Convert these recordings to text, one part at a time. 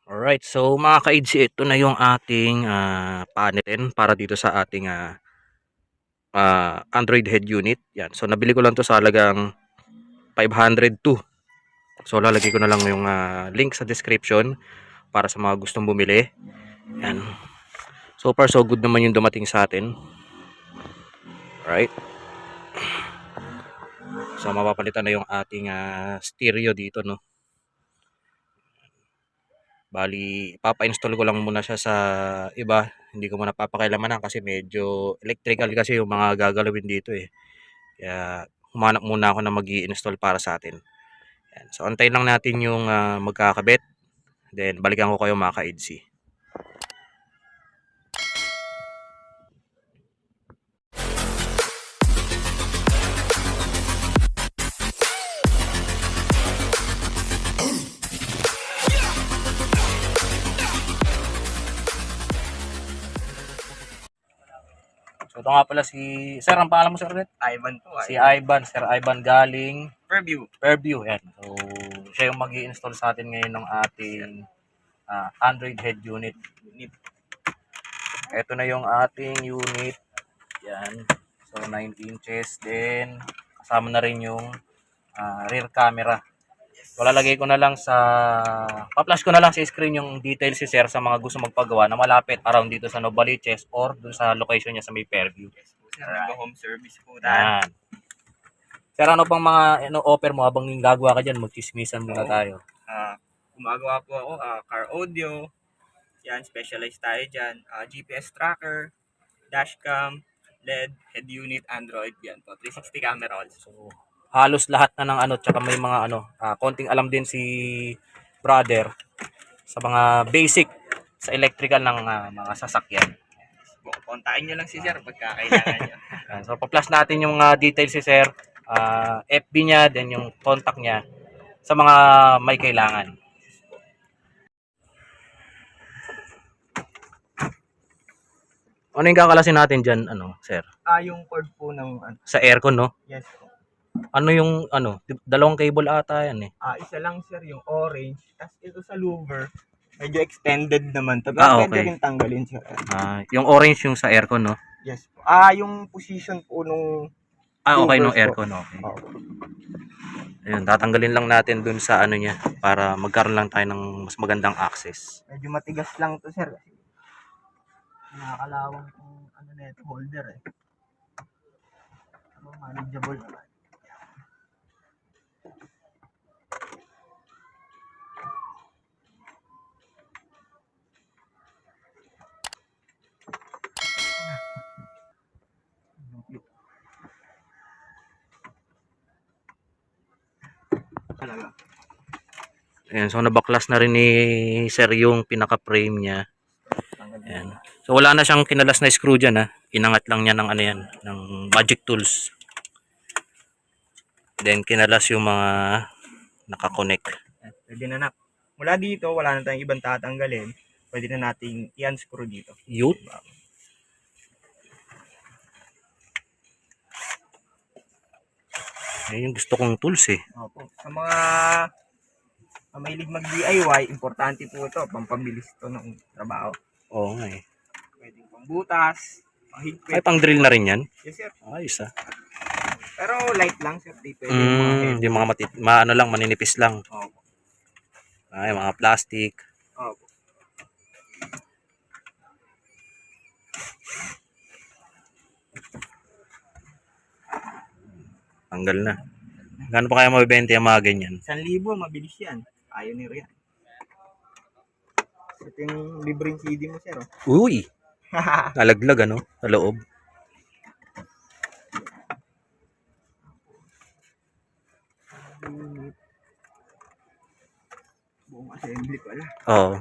Alright, so mga ka-IDC, ito na yung ating panel para dito sa ating Android head unit. Yan. So nabili ko lang to sa halagang 502. So lalagay ko na lang yung link sa description para sa mga gustong bumili. Yan. So far so good naman yung dumating sa atin. Alright. So mapapalitan na yung ating stereo dito, no. Bali, papa-install ko lang muna siya sa iba. Hindi ko muna papakailaman kasi medyo electrical kasi yung mga gagalawin dito eh. Kaya humanap muna ako na mag-i-install para sa atin. Yan. So antayin lang natin yung magkakabit. Then balikan ko kayo mga ka-IDC. So ito nga pala si Sir, ang pangalan mo Sir ulit? Ivan po. Si Ivan, Sir Ivan galing Fairview. Yan. So siya yung mag-i-install sa atin ngayon ng ating Android head unit. Ito na yung ating unit. Yan. So 9 inches. Then kasama na rin yung rear camera. So lalagay ko na lang sa pa-flash ko na lang sa screen yung details si Sir sa mga gusto magpagawa na malapit around dito sa Novaliches or dun sa location niya sa may Fairview. Yes po, sir. Nag-home service po tayo. Yan. Sir, ano pang mga offer mo habang yung gagawa ka dyan? Magchismisan muna tayo. Gumagawa po ako car audio. Yan, specialized tayo dyan. GPS tracker, dashcam, LED, head unit, Android. Yan po, 360 camera also. So, halos lahat na ng tsaka may mga konting alam din si brother sa mga basic sa electrical ng mga sasakyan. Kontakin nyo lang si sir pagka kailangan nyo. So, pa-plus natin yung mga details si Sir, FB niya, then yung contact niya sa mga may kailangan. Ano yung kakalasin natin dyan, Sir? Yung cord po ng Sa aircon, no? yes po. Ano yung, dalawang cable ata yan eh. Isa lang sir yung orange. Tapos ito sa louver, medyo extended naman to. Okay. Pwede rin tanggalin sir. Yung orange yung sa aircon, no? Yes po. Yung position po nung Okay, no louvers po. aircon, okay. Ayun, tatanggalin lang natin dun sa niya para magkaroon lang tayo ng mas magandang access. Medyo matigas lang to sir. Nakakalawang kung na ito, holder eh. Manageable naman. Talaga. Ayan, so nabaklas na rin ni Sir yung pinaka-frame niya. Ayan. So wala na siyang kinalas na screw dyan Inangat lang niya ng yan, ng magic tools. Then kinalas yung mga nakakonect. Pwede na mula dito, wala na tayong ibang tatanggalin. Pwede na nating i-unscrew dito. Yun. Ayan yung gusto kong tools eh. Opo. Sa mga mahilig mag-DIY, importante po ito. Pampabilis ito ng trabaho. Oo nga eh. Pwedeng pangbutas, panghigpit. Ay, pang drill na rin yan? Yes, sir. Ayos Pero light lang, sir. Di pwede yung mga lang, maninipis lang. Opo. Ay, mga plastic. Opo. Tanggal na. Gaano pa kaya mabibenta yung mga ganyan? 1,000, mabilis yan. Pioneer yan. Ito yung libreng CD mo, sir. Uy! Nalaglag sa loob. Buong assembly pala. Oo.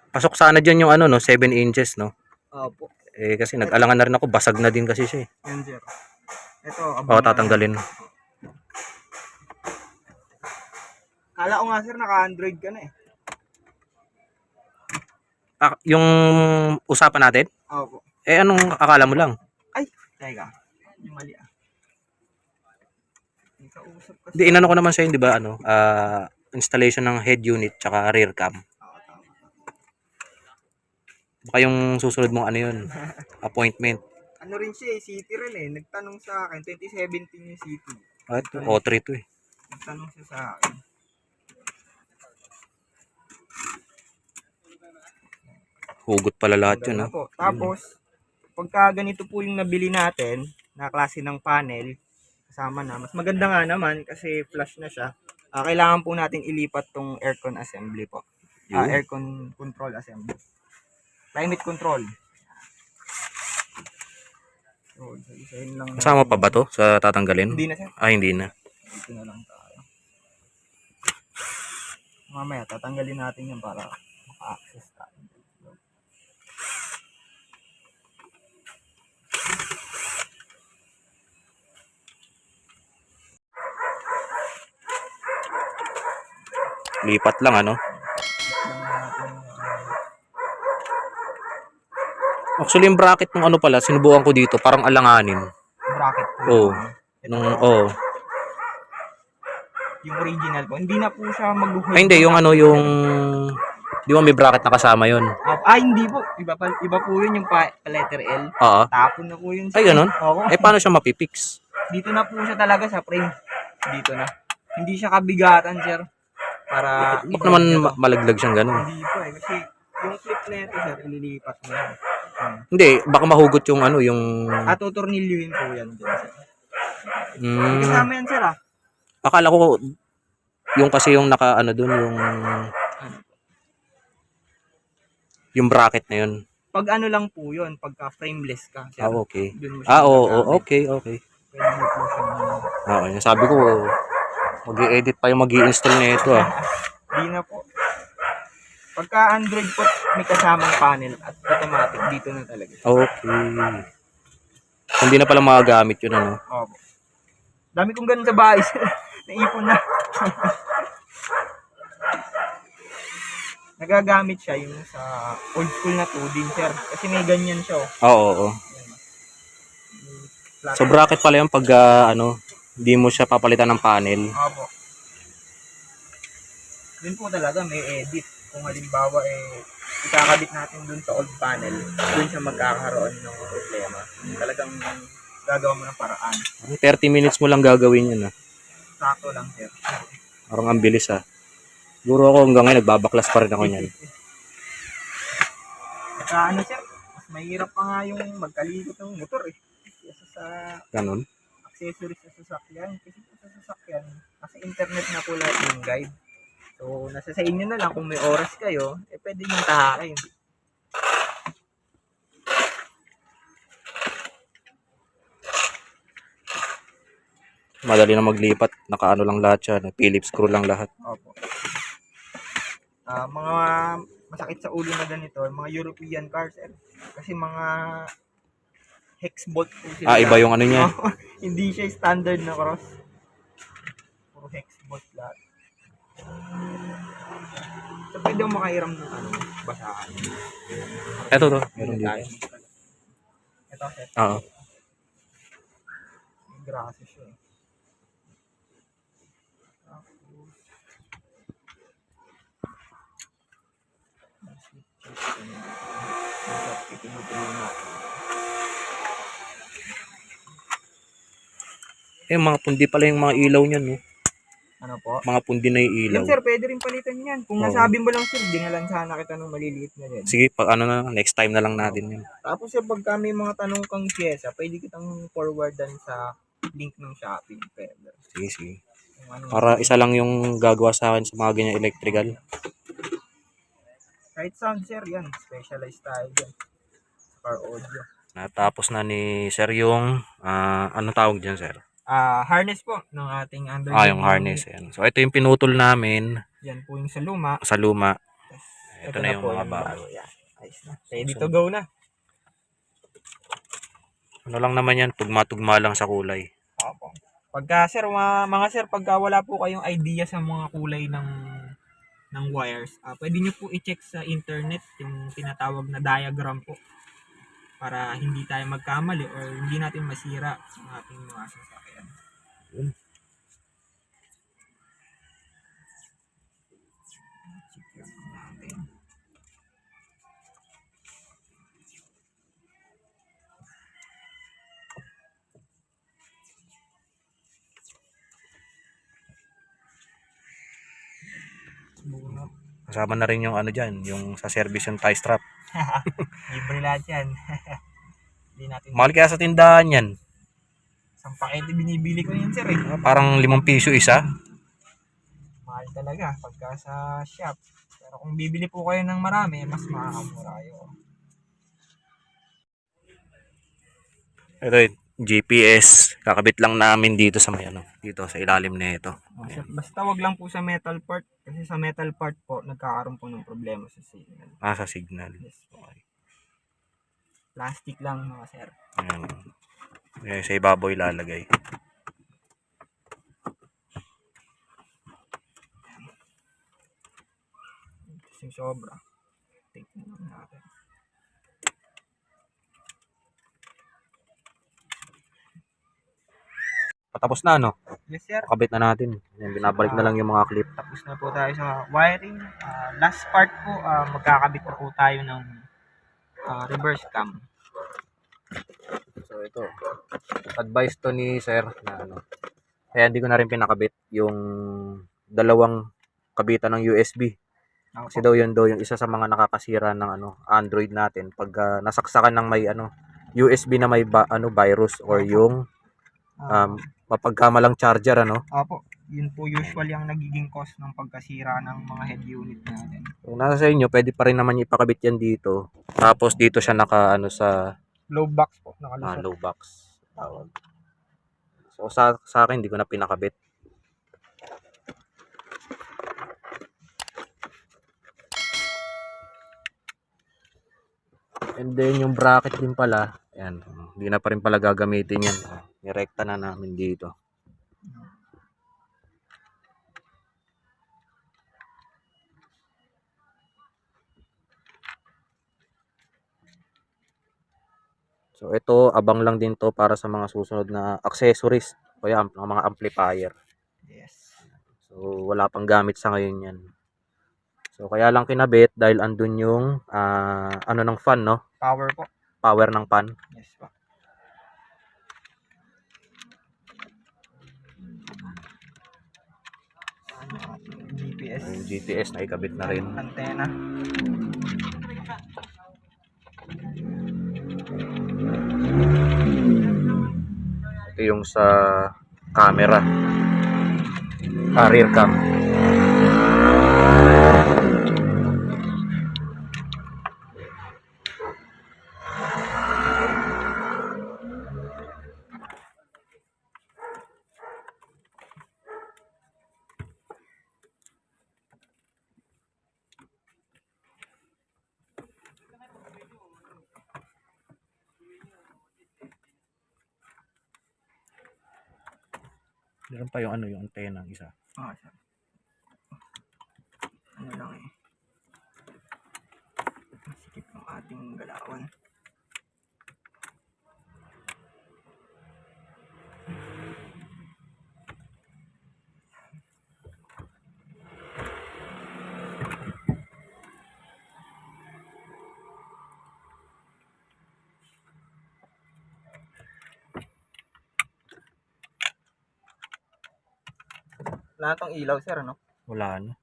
Pasok sana dyan yung 7 inches, no? Opo. Kasi nag-alangan na rin ako, basag na din kasi siya. Yan, sir. Ito, Tatanggalin. Kala ko nga, sir, naka-Android ka na eh. Yung usapan natin? Opo. Anong akala mo lang? Ay, teka. Yung mali May kausap kasi. Hindi, inano ko naman sa'yo, di ba, installation ng head unit tsaka rear cam. Oo, tama. Baka yung susunod mong ano yun, appointment. Ano rin siya eh, city rin eh. Nagtanong sa akin, 2017 yung city. At O3 to eh. Nagtanong siya sa akin. Hugot pala lahat Ganda yun, no? po. Tapos, pagka ganito po yung nabili natin, na klase ng panel, kasama na. Mas maganda nga naman kasi flush na siya. Kailangan po natin ilipat tong aircon assembly po. Yun. Aircon control assembly. Climate control. So, isa-isahin lang. Kasama pa ba to sa tatanggalin? Hindi na siya. Hindi na. Dito na lang tayo. Mamaya, tatanggalin natin yan para maka-access tayo. Lipat lang, ano? Actually, yung bracket ng ano pala, sinubukan ko dito, parang alanganin. Bracket po. Oo. Ito, yung original po. Hindi na po siya mag-hold. Ay, hindi, yung di ba may bracket na kasama yun? Hindi po. Iba po yun yung letter L. Oo. Tapon na po yun. Ay, ganun? Oo. Paano siya mapipix? Dito na po siya talaga sa frame. Dito na. Hindi siya kabigatan, sir. Para Ba't naman malaglag siyang ganun? Hindi po eh. Kasi yung clip na ito, sir, ililipat mo yan. Hindi, baka mahugot yung yung... Tutornilyuhin po yan dyan, sir. Kasama yan, sir, Akala ko, yung kasi yung dun, yung bracket na yun. Pag ano lang po yun, pagka frameless ka, sir. Okay. Dun mo siya Okay. Pwede mo po siyang... Sabi ko, mag-i-edit pa yung mag-i-install na ito, Di na po. Pagka Android po, may kasamang panel at automatic, dito na talaga. Okay. Hindi na pala magagamit yun, ano? Opo. Dami kong ganun sa bahay. Naipon na. Nagagamit siya yung sa old school na 2 din, sir. Kasi may ganyan siya. Oo. So bracket pala yung pag hindi mo siya papalitan ng panel. Opo. Yun po talaga may edit. Kung halimbawa ikakabit natin dun sa old panel, dun siya magkakaroon ng problema. Talagang gagawa mo ng paraan. 30 minutes mo lang gagawin yun, Sakto lang, sir. Parang ang bilis, Siguro ako hanggang ngayon nagbabaklas pa rin ako niyan. Sir, mas mahirap pa nga yung magkalikot ng motor Kesa sa Ganun? accessories sa sasakyan. Kasi sa sasakyan, nasa internet na po lahat yung guide. So, nasa sa inyo na lang kung may oras kayo, pwede yung tahakin. Madali na maglipat. Nakaano lang lahat siya. Phillips screw lang lahat. Opo. Mga masakit sa ulo na ganito, mga European cars. Kasi mga hex bolt po sila. Iba yung ano niya. Hindi siya standard na cross. Puro hex bolt lahat. So, pwede yung makairam ng basahan. Ito to. Meron dito. Ito, sir. Oo. Grasa siya. Mga pundi pala yung mga ilaw niyan, no? Ano po? Mga pundi na yung ilaw. Yan, sir, pwede rin palitan yan. Kung nasabi mo lang, sir, dingalan sana kita ng maliliit na din. Sige, next time na lang natin yun. Tapos, sir, pagka may mga tanong kang pyesa, pwede kitang forwardan sa link ng shopping. Pwede. Sige. Para isa lang yung gagawa sa akin sa mga ganyan electrical. Kahit sound, sir, yan. Specialized tayo dyan. Car audio. Natapos na ni Sir yung, anong tawag dyan, Sir? Harness po ng ating Android. Yung harness. Yan. So, ito yung pinutol namin. Yan po yung sa luma. Sa luma. Ito na yung po mga bago. Yan. Ayos na. Ready to go na. Ano lang naman yan, tugma-tugma lang sa kulay. Opo. Pagka, sir, mga sir, pagka wala po kayong idea sa mga kulay ng wires, pwede nyo po i-check sa internet yung tinatawag na diagram po para hindi tayo magkamali or hindi natin masira sa ating mga sasakyan. bunot. Kasama na rin yung ano dyan, yung sa service yung tie strap. Libre lahat yan. Hindi natin. Mahal kaya sa tindahan yan. Isang pakete binibili ko yun, sir eh. Parang 5 piso isa. Mahal talaga pagka sa shop. Pero kung bibili po kayo ng marami, mas makakamura kayo. Ito yung GPS. Kakabit lang namin dito sa may ano, dito sa ilalim na ito. Basta wag lang po sa metal part. Kasi sa metal part po, nagkakaroon po ng problema sa signal. Sa signal. Yes po. Plastic lang mga sir. Ayan. Ayan, sa ibabaw ilalagay. Yung sobra. Take na natin. Patapos na, no? Yes sir. Kakabit na natin. Ayan, binabalik na lang yung mga clip. Tapos na po tayo sa wiring. Last part po, magkakabit na po tayo ng reverse cam. So ito, advice to ni sir na ano. Kaya hindi ko na rin pinakabit yung dalawang kabitan ng USB. Kasi daw yun yung isa sa mga nakakasira ng ano Android natin pag nasaksakan ng may ano USB na may virus or yung mapagkamalang charger ano. Opo, yun po usually ang nagiging cause ng pagkasira ng mga head unit natin. Kung nasa sa inyo, pwede pa rin naman ipakabit yan dito. Tapos dito siya naka ano sa Low box po, nakalusot. low box. Tawag. So sa akin hindi ko na pinakabit. And then yung bracket din pala, ayan, hindi na pa rin pala gagamitin yan. Nirekta na namin dito. So ito, abang lang din to para sa mga susunod na accessories o yan, mga amplifier. Yes. So wala pang gamit sa ngayon yan. So kaya lang kinabit dahil andun yung ano ng fan, no? Power po. Power ng fan. Yes po. GPS. Yung GPS na ikabit na rin. Antena. Ito yung sa camera. Rear cam. Meron pa yung ano, yung antena ng isa. Sir. Ano lang eh. Sikip ng ating galawan. Wala tong ilaw, sir, no? Wala na.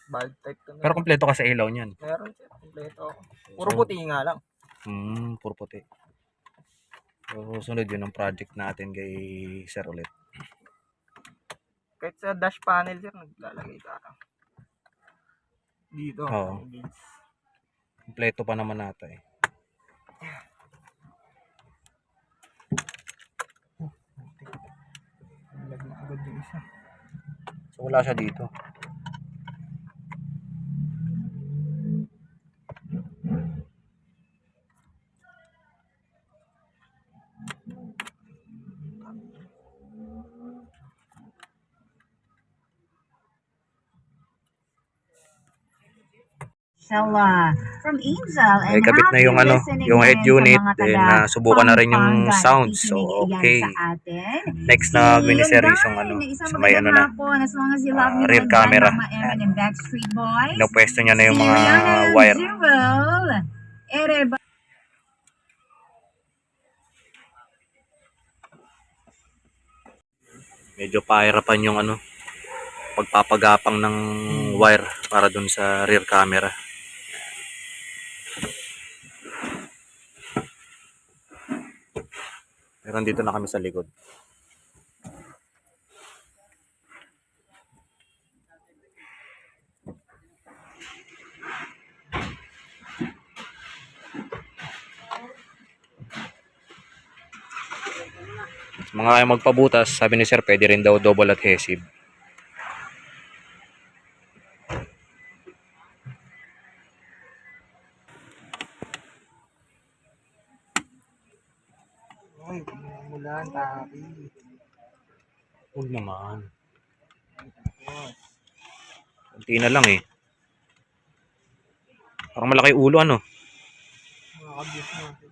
Bulb type to. Pero kompleto ka sa ilaw niyan. Meron, sir. Kompleto ako. Puro puti nga lang. Puro puti. So, sunod yun ang project natin kay Sir ulit. Kahit sa dash panel, sir, naglalagay ka. Dito. Oo. Kompleto pa naman nata eh. Lag na agad yung isa. So wala siya dito. From Angel and Kabit na yung ano, yung head unit, then subukan na rin yung sound. So okay. Next na Gwiniseries yung ano, sa may ano na, rear camera. Pinapwesto niya na yung mga wire. Medyo pahirapan yung ano, pagpapagapang ng wire para dun sa rear camera. Pero dito na kami sa likod. Mga ayaw magpabutas, sabi ni sir, pwede rin daw double adhesive. Ay, mulan, tapi. Huwag naman. Kunti na lang eh. Parang malaki ulo ano. Makakabit natin.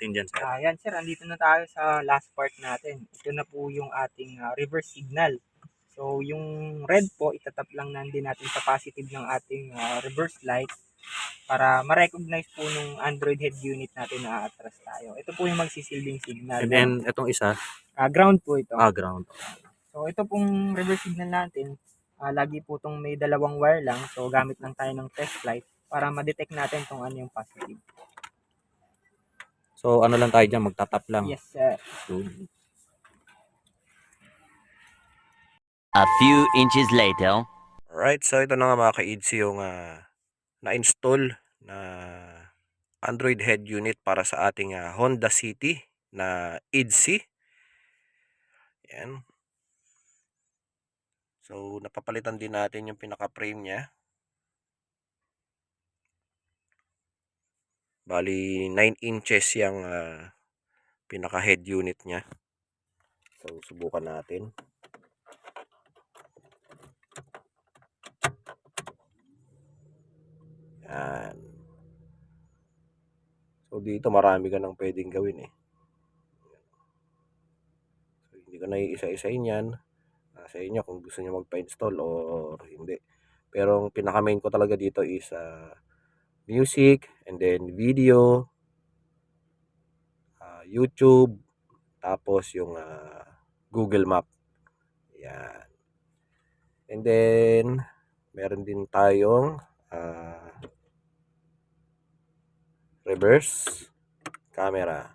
Tingnan sir. Ayan sir, andito na tayo sa last part natin. Ito na po yung ating reverse signal. So yung red po, itatap lang din natin sa positive ng ating reverse light para ma-recognize po nung Android head unit natin na atras tayo. Ito po yung magsisilbing signal. And then, itong isa, Ground po ito. ground. So ito pong reverse signal natin, lagi po itong may dalawang wire lang. So gamit lang tayo ng test light para ma-detect natin kung ano yung positive. So, ano lang tayo dyan, magtatap lang. Yes sir. A few inches later. Alright, so ito na nga mga ka-EDC yung na-install na Android head unit para sa ating Honda City na EDC. Yan. So, napapalitan din natin yung pinaka-frame niya. Bali, 9 inches yung pinaka-head unit niya. So, subukan natin. Yan. So, dito marami ka nang pwedeng gawin eh. So, hindi ko na iisa-isain yan. Sa inyo kung gusto niyo magpa-install o hindi. Pero ang pinaka-main ko talaga dito is music, and then video, YouTube, tapos yung Google Map. Yan. And then, meron din tayong reverse camera.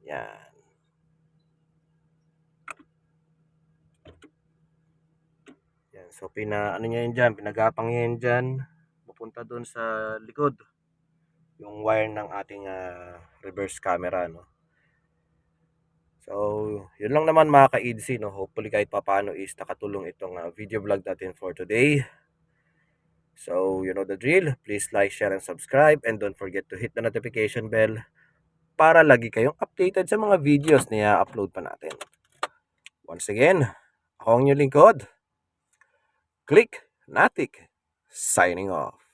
Yan. Yan. So, ano niya yan dyan, pinagapang yan dyan, pupunta doon sa likod. Yung wire ng ating reverse camera, no? So, yun lang naman mga ka-EDC, no? Hopefully kahit papaano is nakatulong itong video vlog natin for today. So, you know the drill. Please like, share, and subscribe. And don't forget to hit the notification bell para lagi kayong updated sa mga videos na i-upload pa natin. Once again, ako ang inyong lingkod, Click Natik, signing off.